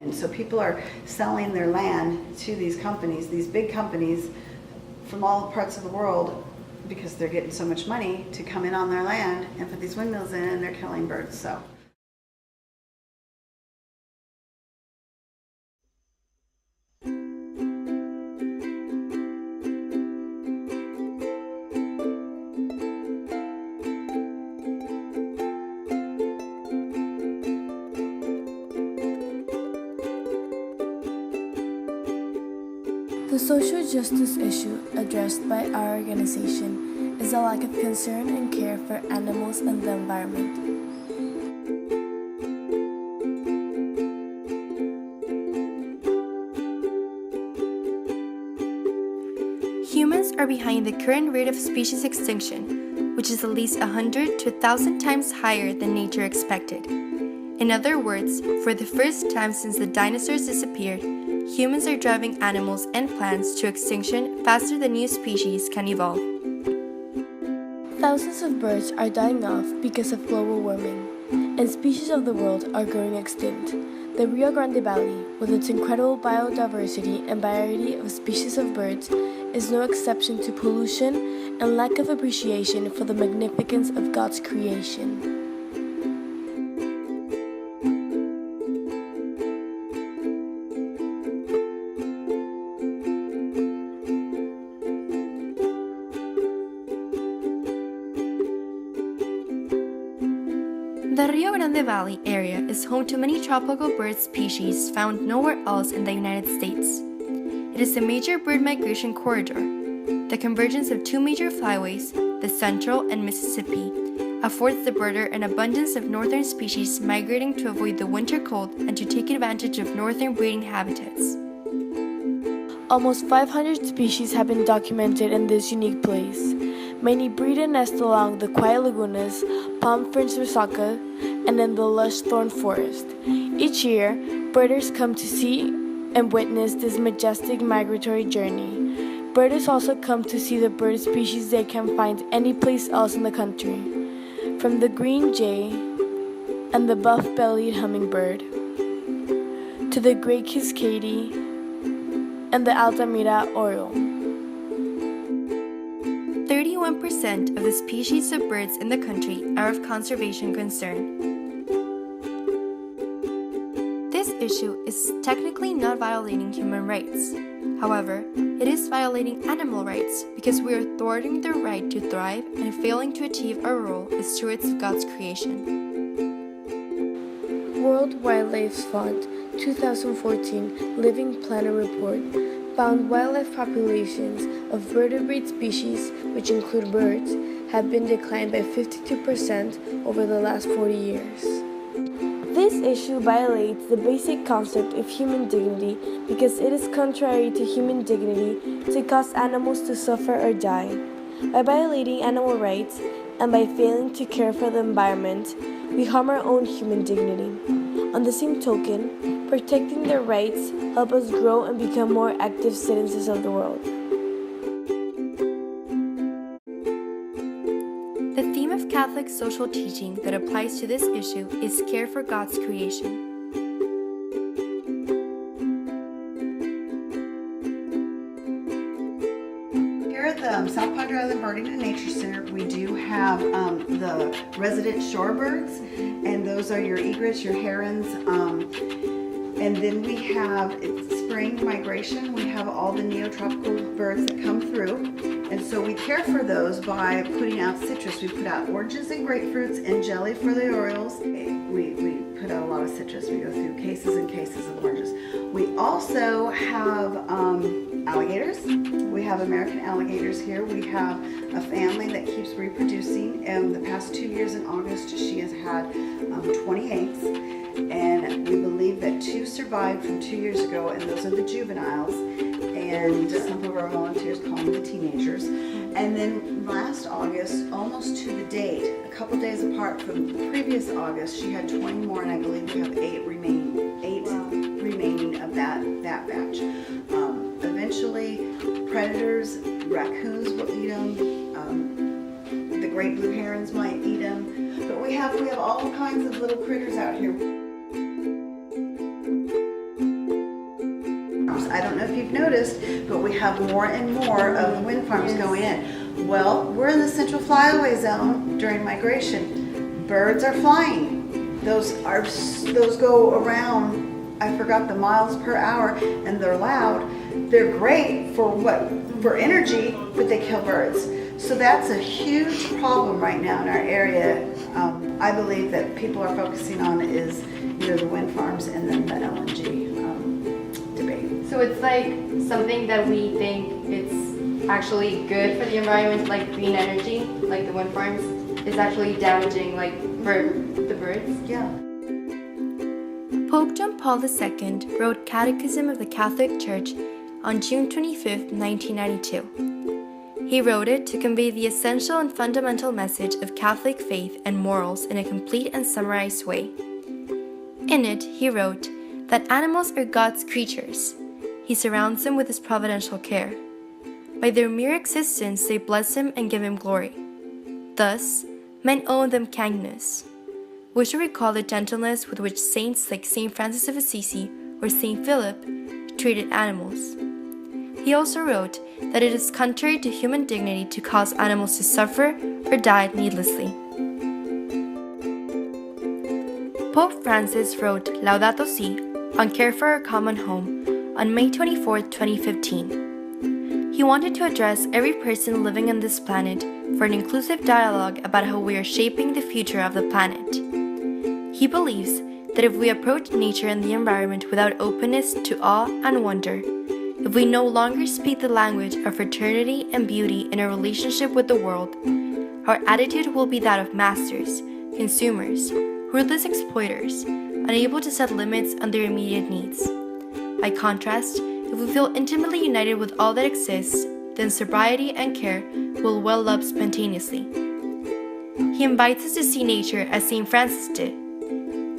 And so people are selling their land to these companies, these big companies from all parts of the world, because they're getting so much money to come in on their land and put these windmills in, and they're killing birds. So. The social justice issue addressed by our organization is a lack of concern and care for animals and the environment. Humans are behind the current rate of species extinction, which is at least 100 to 1,000 times higher than nature expected. In other words, for the first time since the dinosaurs disappeared, humans are driving animals and plants to extinction faster than new species can evolve. Thousands of birds are dying off because of global warming, and species of the world are going extinct. The Rio Grande Valley, with its incredible biodiversity and variety of species of birds, is no exception to pollution and lack of appreciation for the magnificence of God's creation. The Rio Grande Valley area is home to many tropical bird species found nowhere else in the United States. It is a major bird migration corridor. The convergence of two major flyways, the Central and Mississippi, affords the birder an abundance of northern species migrating to avoid the winter cold and to take advantage of northern breeding habitats. Almost 500 species have been documented in this unique place. Many breed and nest along the quiet lagunas, palm ferns resaca, and in the lush thorn forest. Each year, birders come to see and witness this majestic migratory journey. Birders also come to see the bird species they can find any place else in the country, from the green jay and the buff-bellied hummingbird, to the great cascade and the Altamira oriole. 31% of the species of birds in the country are of conservation concern. This issue is technically not violating human rights. However, it is violating animal rights because we are thwarting their right to thrive and failing to achieve our role as stewards of God's creation. World Wildlife Fund 2014 Living Planet Report found wildlife populations of vertebrate species, which include birds, have been declined by 52% over the last 40 years. This issue violates the basic concept of human dignity because it is contrary to human dignity to cause animals to suffer or die. By violating animal rights and by failing to care for the environment, we harm our own human dignity. On the same token, protecting their rights help us grow and become more active citizens of the world. The theme of Catholic social teaching that applies to this issue is care for God's creation. Here at the South Padre Island Birding and Nature Center, we do have the resident shorebirds, and those are your egrets, your herons, and then we have spring migration. We have all the neotropical birds that come through, and so we care for those by putting out citrus. We put out oranges and grapefruits and jelly for the orioles. We put out a lot of citrus. We go through cases and cases of oranges. We also have alligators. We have American alligators here. We have a family that keeps reproducing. The past 2 years in August, she has had 20 eggs, and we believe that 2 survived from 2 years ago, and those are the juveniles, and some of our volunteers call them the teenagers. And then last August, almost to the date, a couple days apart from the previous August, she had 20 more, and I believe we have 8 remaining of that batch. Eventually, predators, raccoons will eat them. The great blue herons might eat them. But we have all kinds of little critters out here. I don't know if you've noticed, but we have more and more of the wind farms going in. Well, we're in the central flyaway zone during migration. Birds are flying. Those go around, I forgot the miles per hour, and they're loud. They're great for energy, but they kill birds. So that's a huge problem right now in our area. I believe that people are focusing on is either the wind farms and then the LNG debate. So it's like something that we think it's actually good for the environment, like green energy, like the wind farms, is actually damaging like for the birds. Yeah. Pope John Paul II wrote Catechism of the Catholic Church on June 25, 1992. He wrote it to convey the essential and fundamental message of Catholic faith and morals in a complete and summarized way. In it, he wrote that animals are God's creatures. He surrounds them with his providential care. By their mere existence, they bless him and give him glory. Thus, men owe them kindness. We should recall the gentleness with which saints like St. Francis of Assisi or St. Philip treated animals. He also wrote that it is contrary to human dignity to cause animals to suffer or die needlessly. Pope Francis wrote Laudato Si on Care for Our Common Home on May 24, 2015. He wanted to address every person living on this planet for an inclusive dialogue about how we are shaping the future of the planet. He believes that if we approach nature and the environment without openness to awe and wonder, if we no longer speak the language of fraternity and beauty in our relationship with the world, our attitude will be that of masters, consumers, ruthless exploiters, unable to set limits on their immediate needs. By contrast, if we feel intimately united with all that exists, then sobriety and care will well up spontaneously. He invites us to see nature as St. Francis did,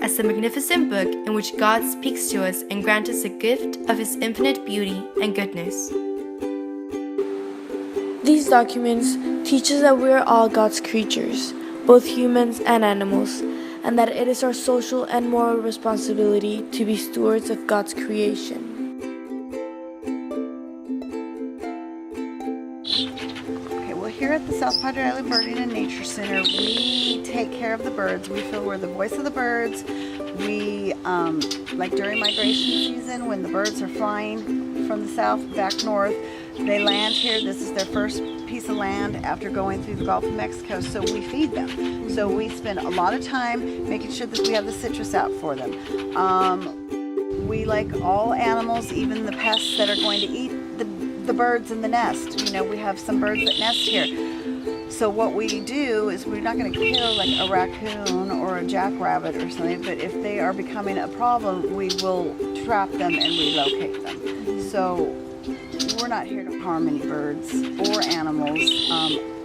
as a magnificent book in which God speaks to us and grants us a gift of His infinite beauty and goodness. These documents teach us that we are all God's creatures, both humans and animals, and that it is our social and moral responsibility to be stewards of God's creation. Here at the South Padre Island Birding and Nature Center, we take care of the birds. We feel we're the voice of the birds. We, like during migration season, when the birds are flying from the south back north, they land here. This is their first piece of land after going through the Gulf of Mexico, so we feed them. So we spend a lot of time making sure that we have the citrus out for them. We like all animals, even the pests that are going to eat the birds in the nest. You know, we have some birds that nest here. So what we do is we're not going to kill like a raccoon or a jackrabbit or something, but if they are becoming a problem, we will trap them and relocate them. So we're not here to harm any birds or animals.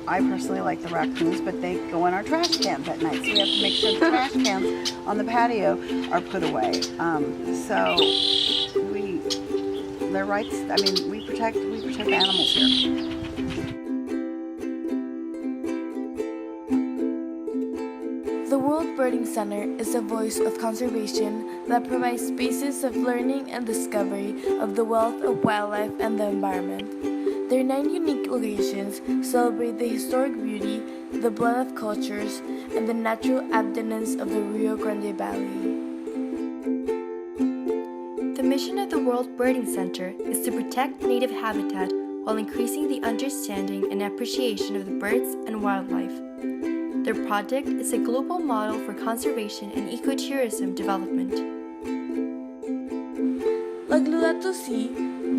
I personally like the raccoons, but they go in our trash cans at night, so we have to make sure the trash cans on the patio are put away. Their rights, I mean, we protect animals here. The World Birding Center is a voice of conservation that provides spaces of learning and discovery of the wealth of wildlife and the environment. Their 9 unique locations celebrate the historic beauty, the blend of cultures, and the natural abundance of the Rio Grande Valley. The mission of the World Birding Center is to protect native habitat while increasing the understanding and appreciation of the birds and wildlife. Their project is a global model for conservation and ecotourism development. Like Laudato Si,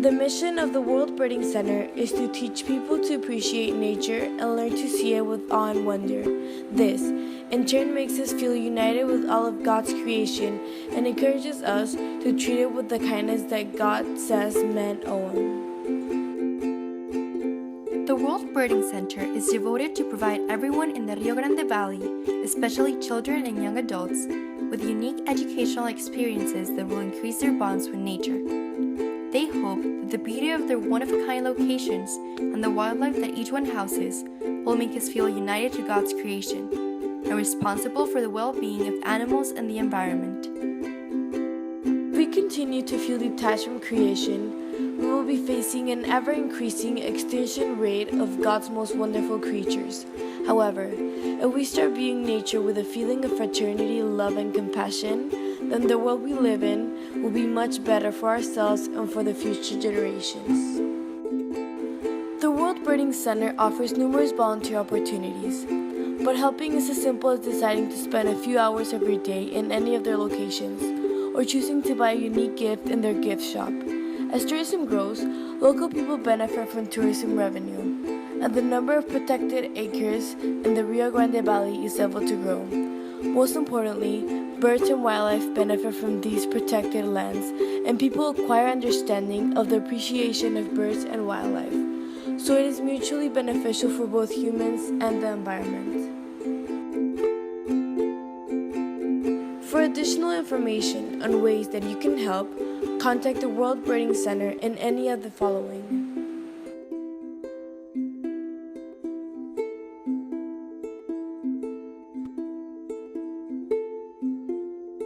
the mission of the World Birding Center is to teach people to appreciate nature and learn to see it with awe and wonder. This, in turn, makes us feel united with all of God's creation and encourages us to treat it with the kindness that God says men owe Him. The World Birding Center is devoted to provide everyone in the Rio Grande Valley, especially children and young adults, with unique educational experiences that will increase their bonds with nature. They hope that the beauty of their one-of-a-kind locations and the wildlife that each one houses will make us feel united to God's creation and responsible for the well-being of animals and the environment. We can continue to feel detached from creation, we will be facing an ever-increasing extinction rate of God's most wonderful creatures. However, if we start viewing nature with a feeling of fraternity, love, and compassion, then the world we live in will be much better for ourselves and for the future generations. The World Birding Center offers numerous volunteer opportunities, but helping is as simple as deciding to spend a few hours every day in any of their locations, or choosing to buy a unique gift in their gift shop. As tourism grows, local people benefit from tourism revenue, and the number of protected acres in the Rio Grande Valley is able to grow. Most importantly, birds and wildlife benefit from these protected lands, and people acquire understanding of the appreciation of birds and wildlife. So it is mutually beneficial for both humans and the environment. For additional information on ways that you can help, contact the World Birding Center in any of the following.